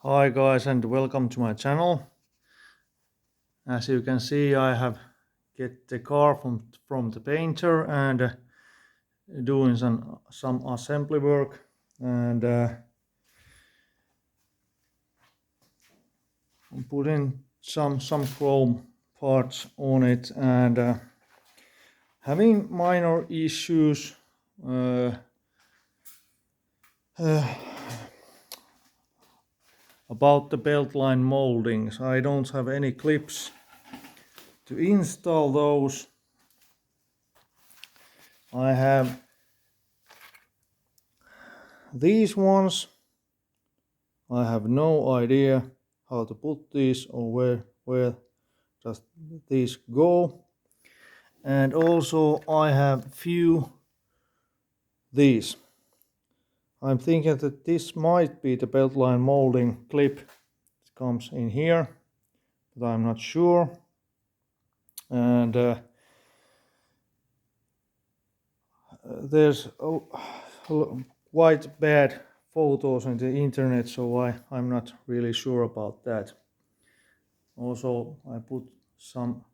Hi guys and welcome to my channel. As you can see, I have get the car from the painter and doing some assembly work, and I'm putting some chrome parts on it and having minor issues uh, about the belt line moldings. I don't have any clips to install those. I have these ones. I have no idea how to put these or where does these go. And also I have few these. I'm thinking that this might be the belt line molding clip that comes in here, but I'm not sure. And there's quite bad photos on the internet, so I'm not really sure about that. Also, I put some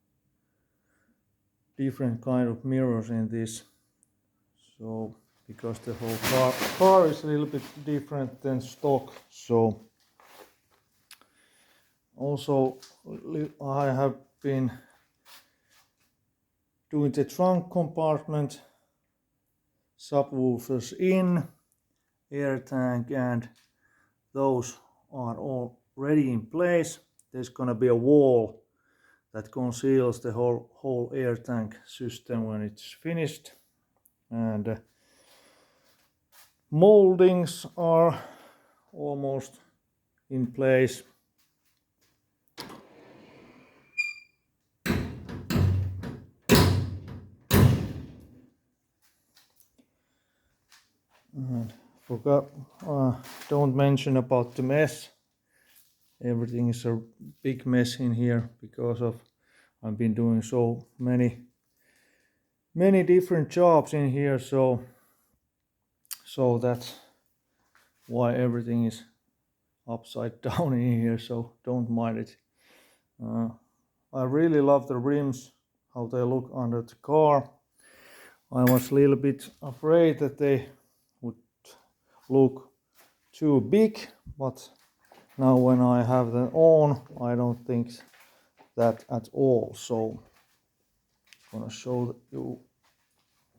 different kind of mirrors in this, so because the whole car is a little bit different than stock. So also I have been doing the trunk compartment, subwoofers in, air tank, and those are already in place. There's gonna be a wall that conceals the whole air tank system when it's finished, and moldings are almost in place. Forgot, don't mention about the mess. Everything is a big mess in here because of I've been doing so many different jobs in here, so that's why everything is upside down in here, so don't mind it. I really love the rims, how they look under the car. I was a little bit afraid that they would look too big, but now when I have them on, I don't think that at all. So I'm gonna show you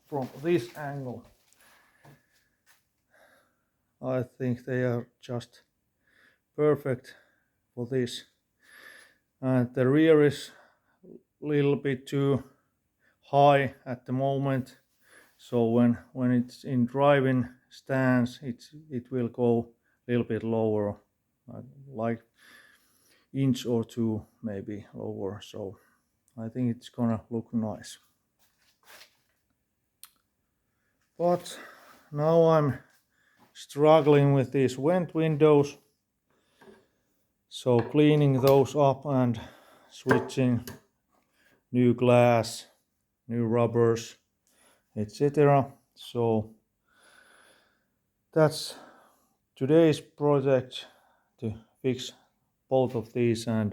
from this angle. I think they are just perfect for this. And the rear is a little bit too high at the moment, so when it's in driving stance, it will go a little bit lower, like inch or two maybe lower. So I think it's gonna look nice. But now I'm struggling with these vent windows, so cleaning those up and switching new glass, new rubbers, etc. So that's today's project, to fix both of these, and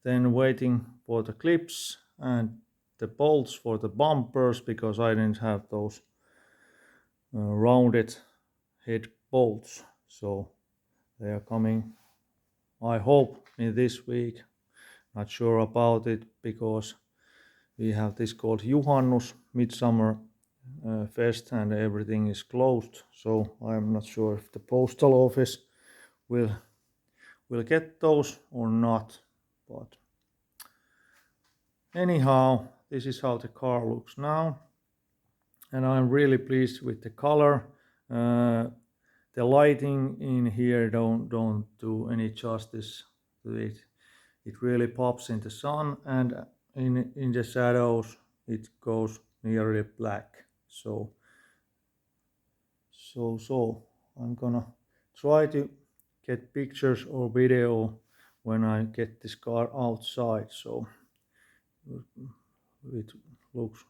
then waiting for the clips and the bolts for the bumpers, because I didn't have those rounded head bolts, so they are coming, I hope, in this week. Not sure about it because we have this called Juhannus, Midsummer Fest, and everything is closed, so I'm not sure if the postal office will get those or not. But anyhow, this is how the car looks now, and I'm really pleased with the color. The lighting in here don't do any justice to it. It really pops in the sun, and in the shadows it goes nearly black. So I'm gonna try to get pictures or video when I get this car outside, so it looks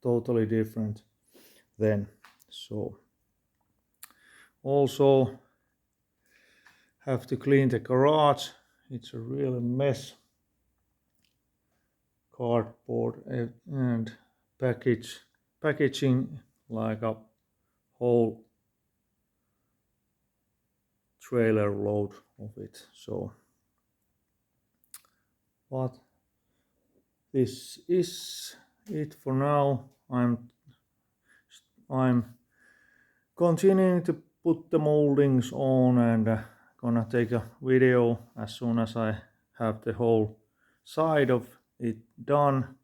totally different then. So Also have to clean the garage. It's a real mess. Cardboard and packaging like a whole trailer load of it. So, but this is it for now. I'm continuing to put the moldings on and gonna take a video as soon as I have the whole side of it done,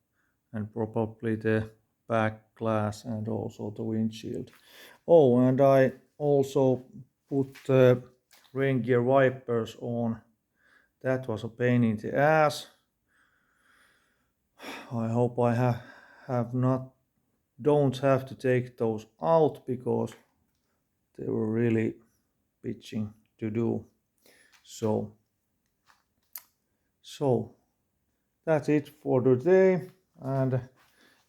and probably the back glass and also the windshield. Oh, and I also put the rain gear wipers on. That was a pain in the ass. I hope I have not don't have to take those out because they were really bitching to do. So that's it for today. And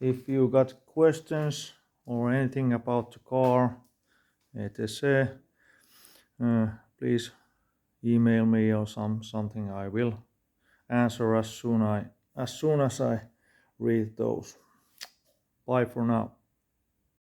if you got questions or anything about the car, etc., please email me or something. I will answer as soon as I read those. Bye for now.